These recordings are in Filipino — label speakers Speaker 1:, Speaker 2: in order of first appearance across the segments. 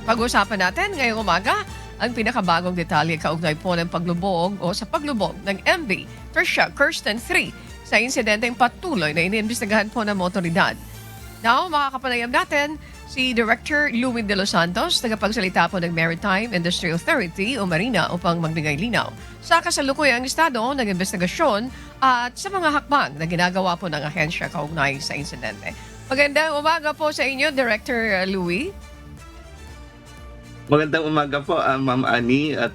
Speaker 1: Pag-uusapan natin ngayong umaga ang pinakabagong detalye kaugnay po ng paglubog o sa paglubog ng MV Trisha Kirsten 3 sa insidenteng patuloy na iniimbestigahan po ng otoridad. Now, makakapanayam natin si Director Louie De Los Santos, tagapagsalita po ng Maritime Industry Authority o Marina upang magbigay linaw sa kasalukuyang estado ng investigasyon at sa mga hakbang na ginagawa po ng ahensya kaugnay sa insidente. Magandang umaga po sa inyo, Director Louie.
Speaker 2: Magandang umaga po, Ma'am Annie, at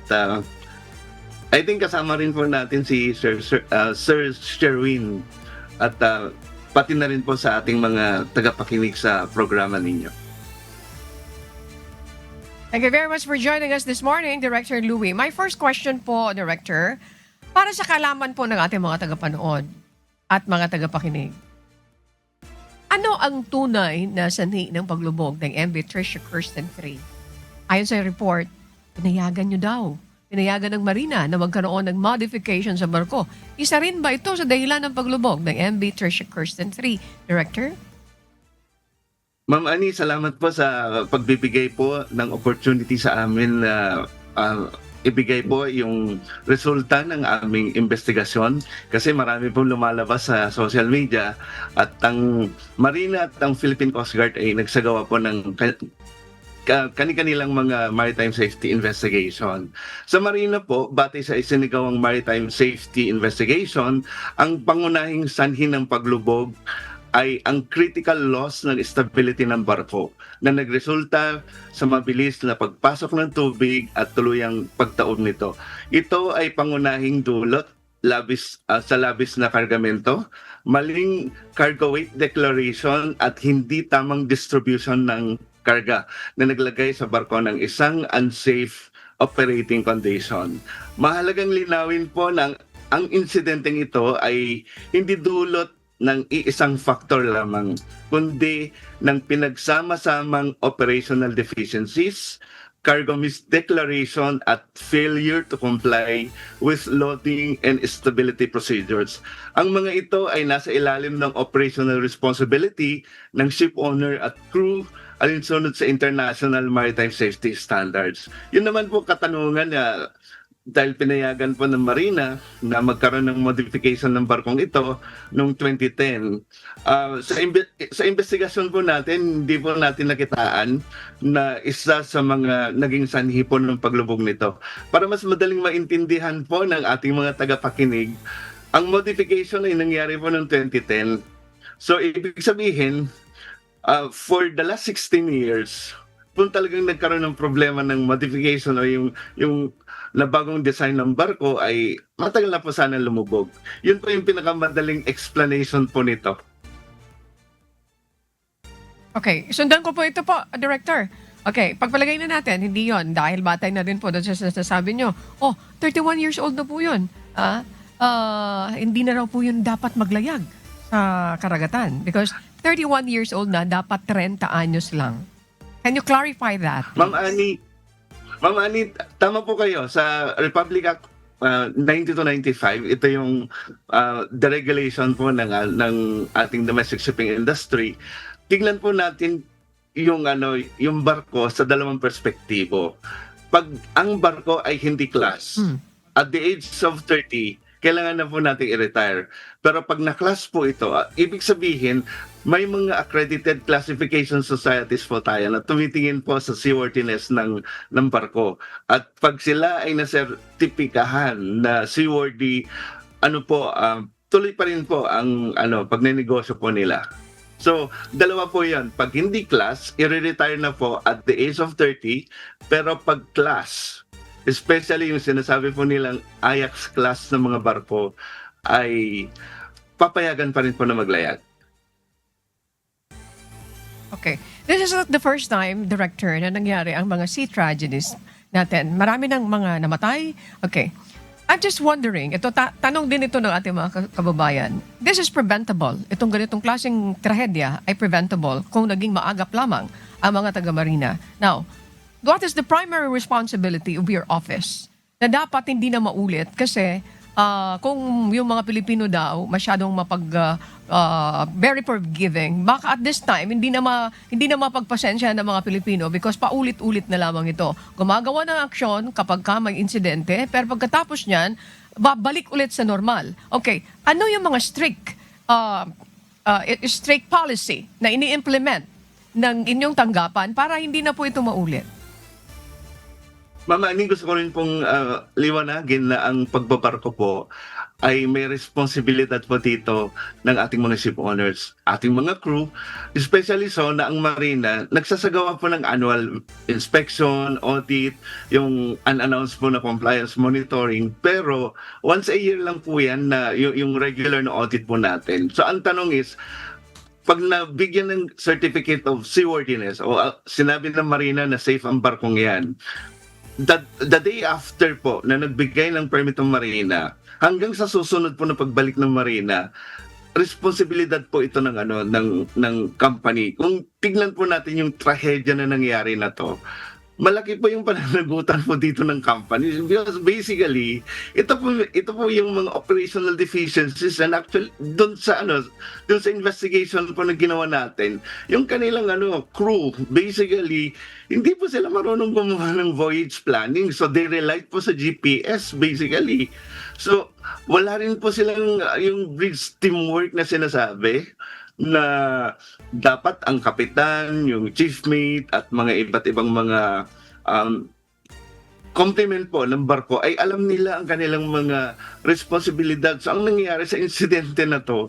Speaker 2: I think kasama rin po natin si Sir Sherwin at pati na rin po sa ating mga tagapakinig sa programa ninyo.
Speaker 1: Thank you very much for joining us this morning, Director Louie. My first question po, Director, para sa kaalaman po ng ating mga tagapanood at mga tagapakinig. Ano ang tunay na sanhi ng paglubog ng MV Trisha Kirsten 3? Ayon sa report, pinayagan nyo daw. Pinayagan ng Marina na magkaroon ng modification sa barko. Isa rin ba ito sa dahilan ng paglubog ng MV Trisha Kirsten 3, Director?
Speaker 2: Ma'am Annie, salamat po sa pagbibigay po ng opportunity sa amin na ibigay po yung resulta ng aming investigasyon kasi marami pong lumalabas sa social media at ang Marina at ang Philippine Coast Guard ay nagsagawa po ng kanilang mga maritime safety investigation. Sa Marina po, batay sa isinagawang maritime safety investigation, ang pangunahing sanhi ng paglubog ay ang critical loss ng stability ng barko na nagresulta sa mabilis na pagpasok ng tubig at tuluyang pagtaob nito. Ito ay pangunahing dulot sa labis na kargamento, maling cargo weight declaration at hindi tamang distribution ng karga na naglagay sa barko ng isang unsafe operating condition. Mahalagang linawin po na ang insidenteng ito ay hindi dulot ng iisang factor lamang, kundi ng pinagsama-samang operational deficiencies, cargo misdeclaration at failure to comply with loading and stability procedures. Ang mga ito ay nasa ilalim ng operational responsibility ng ship owner at crew alinsunod sa International Maritime Safety Standards. Yun naman po katanungan na dahil pinayagan po ng Marina na magkaroon ng modification ng barkong ito noong 2010. Sa investigasyon po natin, hindi po natin nakitaan na isa sa mga naging sanhi po ng paglubog nito. Para mas madaling maintindihan po ng ating mga tagapakinig, ang modification ay nangyari po noong 2010. So ibig sabihin, for the last 16 years, kung talagang nagkaroon ng problema ng modification o yung na bagong design ng barko ay matagal na po sana lumubog. Yun po yung pinakamadaling explanation po nito.
Speaker 1: Okay, sundan ko po ito po, Director. Okay, pagpalagay na natin, hindi yon dahil batay na rin po doon sa sasabi nyo. 31 years old na po yun. Hindi na raw po yun dapat maglayag sa karagatan because 31 years old na, dapat 30 anyos lang. Can you clarify that?
Speaker 2: Ma'am Annie, tama po kayo. Sa Republic Act 9295, ito yung deregulation po ng ating domestic shipping industry. Tingnan po natin yung barko sa dalawang perspektibo. Pag ang barko ay hindi class, at the age of 30, kailangan na po natin i-retire. Pero pag na-class po ito, ibig sabihin, may mga accredited classification societies po tayo na tumitingin po sa seaworthiness ng barko. At pag sila ay nasertipikahan na seaworthy, tuloy pa rin po ang pagnenegosyo po nila. So, dalawa po yan. Pag hindi class, i-retire na po at the age of 30. Pero pag class, especially yung sinasabi po nilang Ajax class ng mga barko, ay papayagan pa rin po na maglayag.
Speaker 1: Okay. This is not the first time, Director, na nangyari ang mga sea tragedies natin. Marami ng mga namatay. Okay. I'm just wondering, ito tanong din ito ng ating mga kababayan. This is preventable. Itong ganitong klaseng trahedya ay preventable kung naging maagap lamang ang mga taga-marina. Now, what is the primary responsibility of your office na dapat hindi na maulit kasi kung yung mga Pilipino daw masyadong very forgiving, baka at this time hindi na mapagpasensya ng mga Pilipino because paulit-ulit na lamang ito. Gumagawa ng aksyon kapag ka may insidente, pero pagkatapos niyan, babalik ulit sa normal. Okay, ano yung mga strict policy na ini-implement ng inyong tanggapan para hindi na po ito maulit?
Speaker 2: Mama Ani, gusto ko rin pong liwanagin na ang pagbabarko po ay may responsibilidad po dito ng ating mga ship owners, ating mga crew, especially so na ang Marina nagsasagawa po ng annual inspection, audit, yung unannounced po na compliance monitoring, pero once a year lang po yan na yung regular na audit po natin. So ang tanong is, pag nabigyan ng certificate of seaworthiness o sinabi ng Marina na safe ang barkong yan, the day after po na nagbigay ng permit ng Marina, hanggang sa susunod po na pagbalik ng Marina, responsibilidad po ito ng ng company. Kung tignan po natin yung trahedya na nangyari na to, malaki po yung pananagutan po dito ng company because basically ito po yung mga operational deficiencies, and actually doon sa investigation po na ginawa natin, yung kanilang crew basically hindi po sila marunong gumawa ng voyage planning, so they relied po sa GPS basically. So wala rin po silang yung bridge teamwork na sinasabi na dapat ang kapitan, yung chief mate at mga iba't ibang mga complement po ng barko ay alam nila ang kanilang mga responsibilidad. So ang nangyayari sa insidente na to,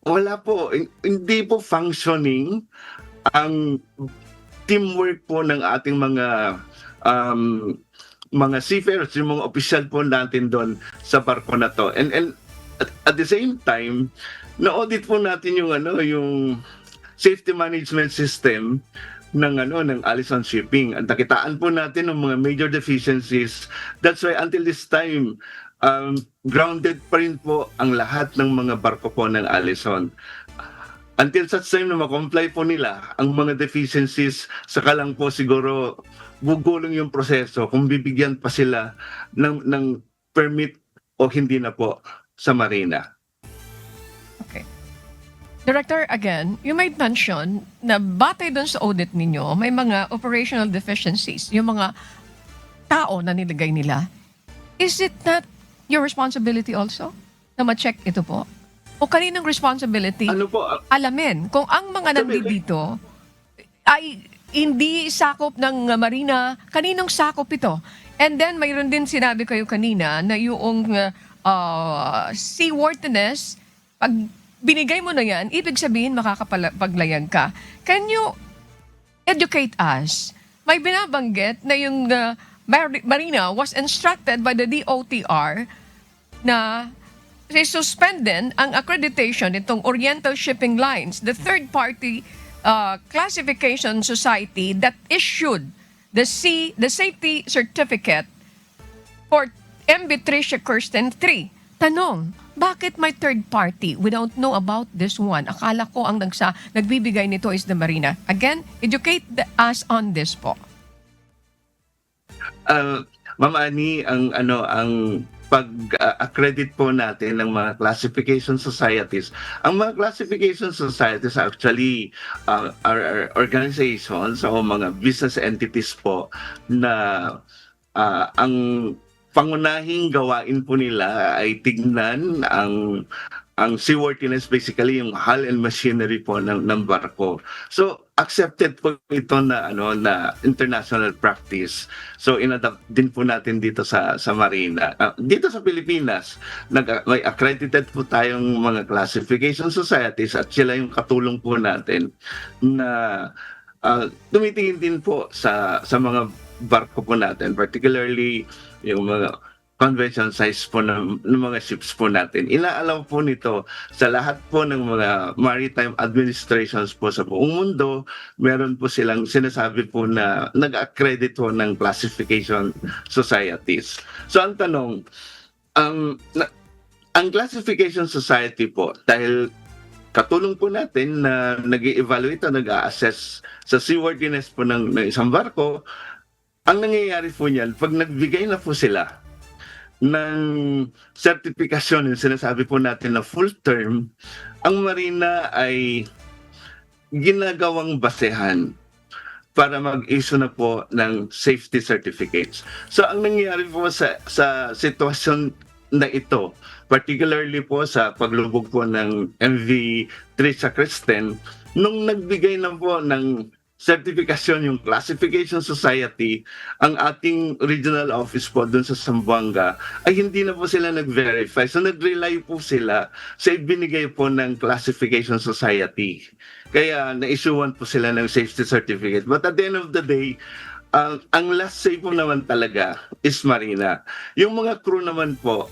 Speaker 2: wala po, hindi po functioning ang teamwork po ng ating mga seafarers, yung mga opisyal po natin doon sa barko na to. And at the same time, na-audit po natin yung safety management system ng Allison Shipping. Ang nakitaan po natin ng mga major deficiencies. That's why until this time, grounded pa rin po ang lahat ng mga barko po ng Allison. Until such time na ma-comply po nila ang mga deficiencies, saka lang po siguro gugulong yung proseso kung bibigyan pa sila ng permit o hindi na po sa Marina.
Speaker 1: Okay. Director, again, you might mention na batay doon sa audit ninyo, may mga operational deficiencies, yung mga tao na nilagay nila. Is it not your responsibility also na ma-check ito po? O kaninong responsibility alamin kung ang mga nandito ay hindi sakop ng Marina, kaninong sakop ito? And then mayroon din sinabi kayo kanina na yung seaworthiness, pag binigay mo na yan, ibig sabihin makakapaglayag ka. Can you educate us? May binabanggit na yung Marina was instructed by the DOTR na suspendin ang accreditation nitong Oriental Shipping Lines, the third-party classification society that issued the safety certificate for MV Tricia Kirsten 3. Tanong, bakit may third party? We don't know about this one. Akala ko ang nagbibigay nito is the Marina. Again, educate us on this po.
Speaker 2: Ma'am Ani, ang pag-accredit po natin ng mga classification societies. Ang mga classification societies actually are organizations o mga business entities po na ang pangunahing gawain po nila ay tignan ang seaworthiness, basically yung hull and machinery po ng barko. So accepted po ito na international practice. So inadapt din po natin dito sa Marina. Dito sa Pilipinas, may accredited po tayong mga classification societies at sila yung katulong po natin na tumitingin din po sa mga barko po natin, particularly yung mga convention size po ng mga ships po natin. Inaalaw po nito sa lahat po ng mga maritime administrations po sa buong mundo. Meron po silang sinasabi po na nag-accredit po ng classification societies. So ang tanong, ang classification society po, dahil katulong po natin na nag-i-evaluate o nag-a-assess sa seaworthiness po ng isang barko, ang nangyayari po niyan, pag nagbigay na po sila ng sertifikasyon, yung sinasabi po natin na full term, ang Marina ay ginagawang basehan para mag-issue na po ng safety certificates. So ang nangyayari po sa sitwasyon na ito, particularly po sa paglubog po ng MV Trisha Kristen, nung nagbigay na po ng certification yung Classification Society, ang ating regional office po dun sa Zamboanga, ay hindi na po sila nag-verify. So nag-rely po sila sa ibinigay po ng Classification Society. Kaya na-issuean po sila ng safety certificate. But at the end of the day, ang last say po naman talaga is Marina. Yung mga crew naman po,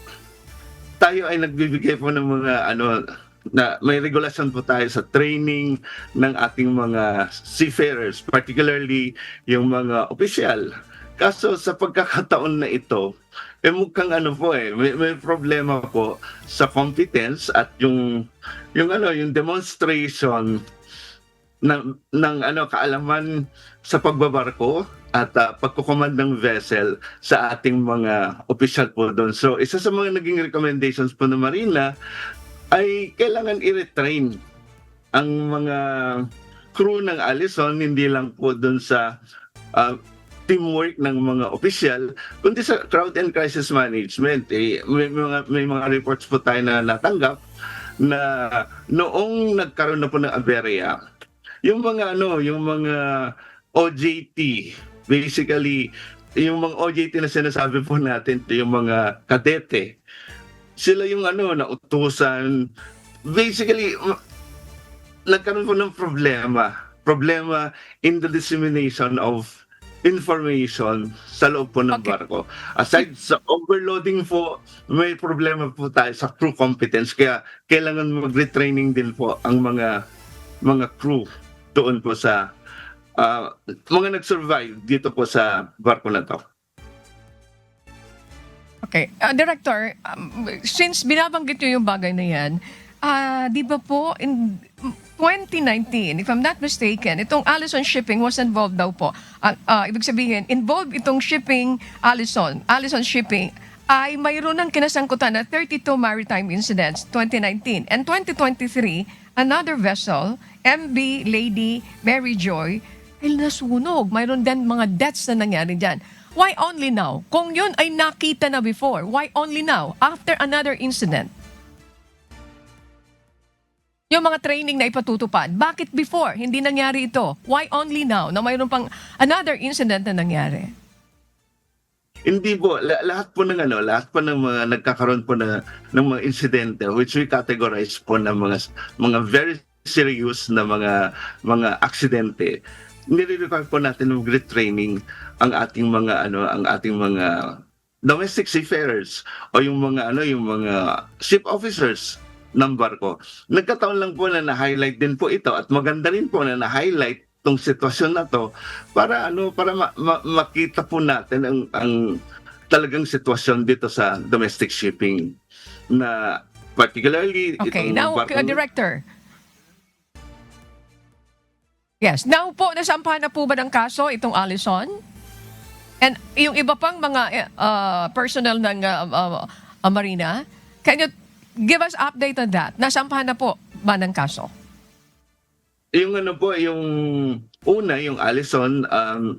Speaker 2: tayo ay nagbibigay po ng mga na may regulasyon po tayo sa training ng ating mga seafarers, particularly yung mga opisyal. Kaso sa pagkakataon na ito, mukhang may problema po sa competence at yung demonstration ng kaalaman sa pagbabarko at pagkukomand ng vessel sa ating mga opisyal po doon. So isa sa mga naging recommendations po ng Marina ay kailangan i-retrain ang mga crew ng Allison, hindi lang po doon sa teamwork ng mga opisyal, kundi sa crowd and crisis management. May mga reports po tayo na natanggap na noong nagkaroon na po ng aberya, yung mga OJT, basically yung mga OJT na sinasabi po natin, yung mga kadete, sila yung nautusan. Basically, nagkaroon po ng problema in the dissemination of information sa loob po ng barko. Aside sa overloading po, may problema po tayo sa crew competence, kaya kailangan mag-retraining din po ang mga crew doon po sa mga nag-survive dito po sa barko na to.
Speaker 1: Okay. Director, since binabanggit nyo yung bagay na yan, di ba po in 2019, if I'm not mistaken, itong Allison Shipping was involved daw po. Ibig sabihin, involved itong shipping, Allison Shipping, ay mayroon ng kinasangkutan na 32 maritime incidents 2019. And 2023, another vessel, MV Lady Mary Joy, ay nasunog. Mayroon din mga deaths na nangyari dyan. Why only now? Kung yun ay nakita na before, why only now? After another incident? Yung mga training na ipatutupad, bakit before hindi nangyari ito? Why only now na mayroon pang another incident na nangyari?
Speaker 2: Hindi po, lahat po ng mga nagkakaroon po ng mga insidente which we categorize po ng mga very serious na mga aksidente. Nire-require po natin ng retraining ang ating mga domestic seafarers o yung mga ship officers ng barko. Nagkataon lang po na na-highlight din po ito at maganda rin po na na-highlight tong sitwasyon na to para makita po natin ang talagang sitwasyon dito sa domestic shipping na particularly
Speaker 1: Okay,
Speaker 2: itong
Speaker 1: now,
Speaker 2: barko.
Speaker 1: Director. Yes, now po, nasampahan na po ba ng kaso itong Allison? And yung iba pang mga personnel ng Marina, can you give us update on that? Nasampahan na po ba ng kaso?
Speaker 2: Yung yung una, yung Allison,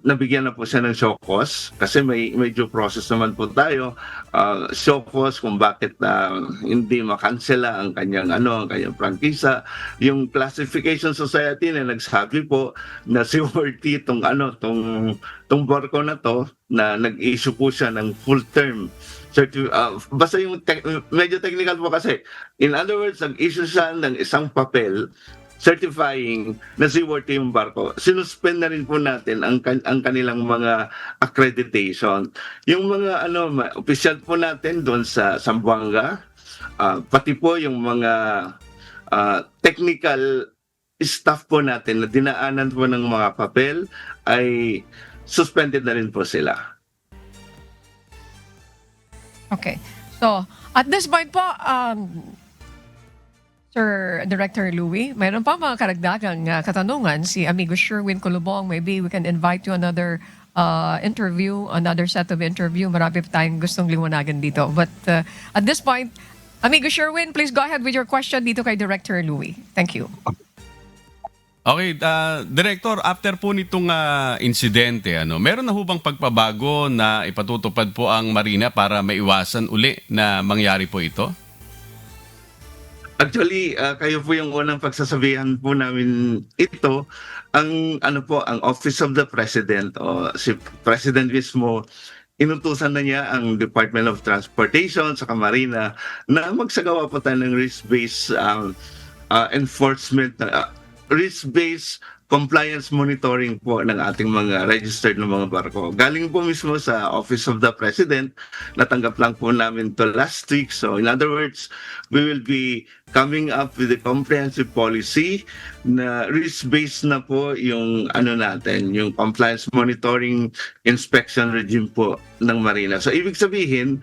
Speaker 2: nabigyan na po siya ng show cause kasi may due process naman po tayo. Show cause kung bakit hindi makansela ang kanyang prangkisa. Yung Classification Society na nagsabi po na seaworthy tong barko na to, na nag-issue po siya ng full term. Basta yung medyo technical po kasi. In other words, nag-issue siya ng isang papel certifying na seaworthy yung barko. Sinuspend na rin po natin ang kanilang mga accreditation. Yung mga opisyal po natin doon sa Zamboanga, pati po yung mga technical staff po natin na dinaanan po ng mga papel ay suspended na rin po sila.
Speaker 1: Okay. So, at this point po, Sir Director Louie, mayroon pa mga karagdagang katanungan si Amigo Sherwin Colobong. Maybe we can invite you another interview, another set of interview. Marami pa tayong gustong liwanagan dito. But at this point, Amigo Sherwin, please go ahead with your question dito kay Director Louie. Thank you.
Speaker 3: Okay, Director, after po nitong insidente, meron na ho bang pagpabago na ipatutupad po ang Marina para maiwasan uli na mangyari po ito?
Speaker 2: Actually, kayo po yung unang pagsasabihan po namin ito. Ang Office of the President o si President mismo, inutusan na niya ang Department of Transportation sa Marina na magsagawa po tayo ng risk-based enforcement, risk-based compliance monitoring po ng ating mga registered na mga barko. Galing po mismo sa Office of the President, natanggap lang po namin to last week. So in other words, we will be coming up with a comprehensive policy na risk-based na po yung yung compliance monitoring inspection regime po ng Marina. So ibig sabihin,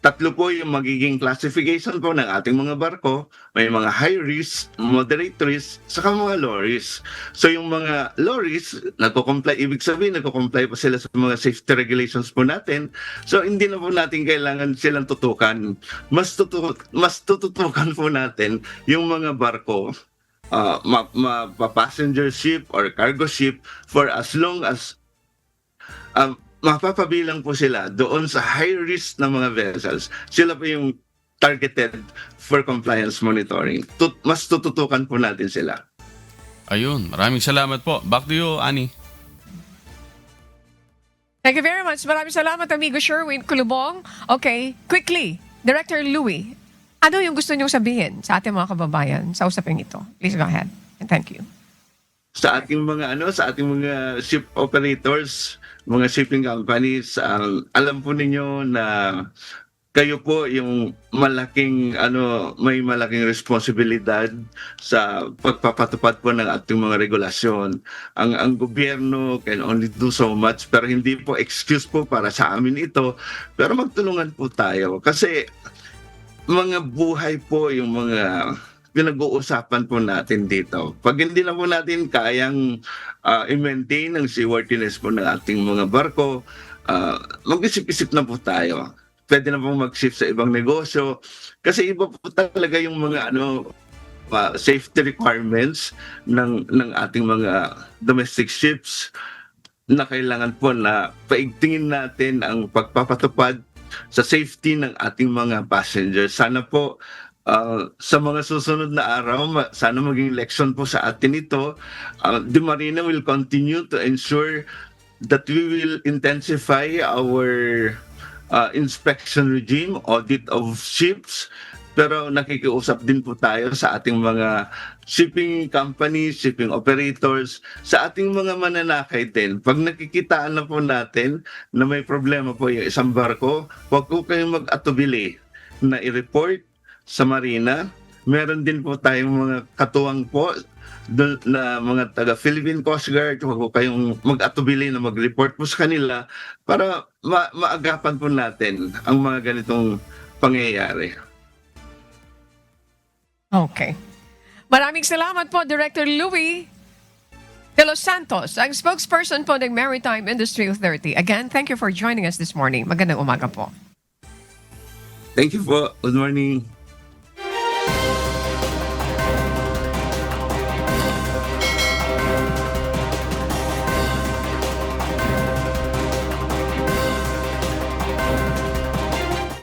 Speaker 2: 3 po yung magiging classification po ng ating mga barko. May mga high risk, moderate risk, saka mga low risk. So yung mga low risk, ibig sabihin, nagko-comply pa sila sa mga safety regulations po natin. So hindi na po natin kailangan silang tutukan. Mas tututukan po natin yung mga barko, passenger ship or cargo ship, for as long as mapapabilang po sila doon sa high risk na mga vessels. Sila po yung targeted for compliance monitoring. Mas tututukan po natin sila.
Speaker 3: Ayun, maraming salamat po. Back to you, Ani.
Speaker 1: Thank you very much. Maraming salamat, Amigo Sherwin Kulubong. Okay, quickly, Director Louie, ano yung gusto niyong sabihin sa ating mga kababayan sa usaping ito? Please go ahead and thank you.
Speaker 2: Sa ating mga ship operators, mga shipping companies, alam po ninyo na kayo po yung may malaking responsibilidad sa pagpapatupad po ng ating mga regulasyon. Ang gobyerno can only do so much, pero hindi po excuse po para sa amin ito. Pero magtulungan po tayo kasi mga buhay po yung mga pinag-uusapan po natin dito. Pag hindi na po natin kayang i-maintain ang seaworthiness po ng ating mga barko, mag-isip-isip na po tayo. Pwede na po mag-shift sa ibang negosyo. Kasi iba po talaga yung mga safety requirements ng ating mga domestic ships na kailangan po na paigtingin natin ang pagpapatupad sa safety ng ating mga passengers. Sana po sa mga susunod na araw, sana maging leksyon po sa atin ito. The Marina will continue to ensure that we will intensify our inspection regime, audit of ships, pero nakikiusap din po tayo sa ating mga shipping companies, shipping operators, sa ating mga mananakay din. Pag nakikitaan na po natin na may problema po yung isang barko, huwag po kayong mag-atubili na i-report sa Marina. Meron din po tayong mga katuwang po na mga taga Philippine Coast Guard. Huwag po kayong mag-atubili na mag-report po sa kanila para maagapan po natin ang mga ganitong pangyayari.
Speaker 1: Okay. Maraming salamat po, Director Louie de los Santos, ang spokesperson po ng Maritime Industry Authority. Again, thank you for joining us this morning. Magandang umaga po.
Speaker 2: Thank you po. Good morning.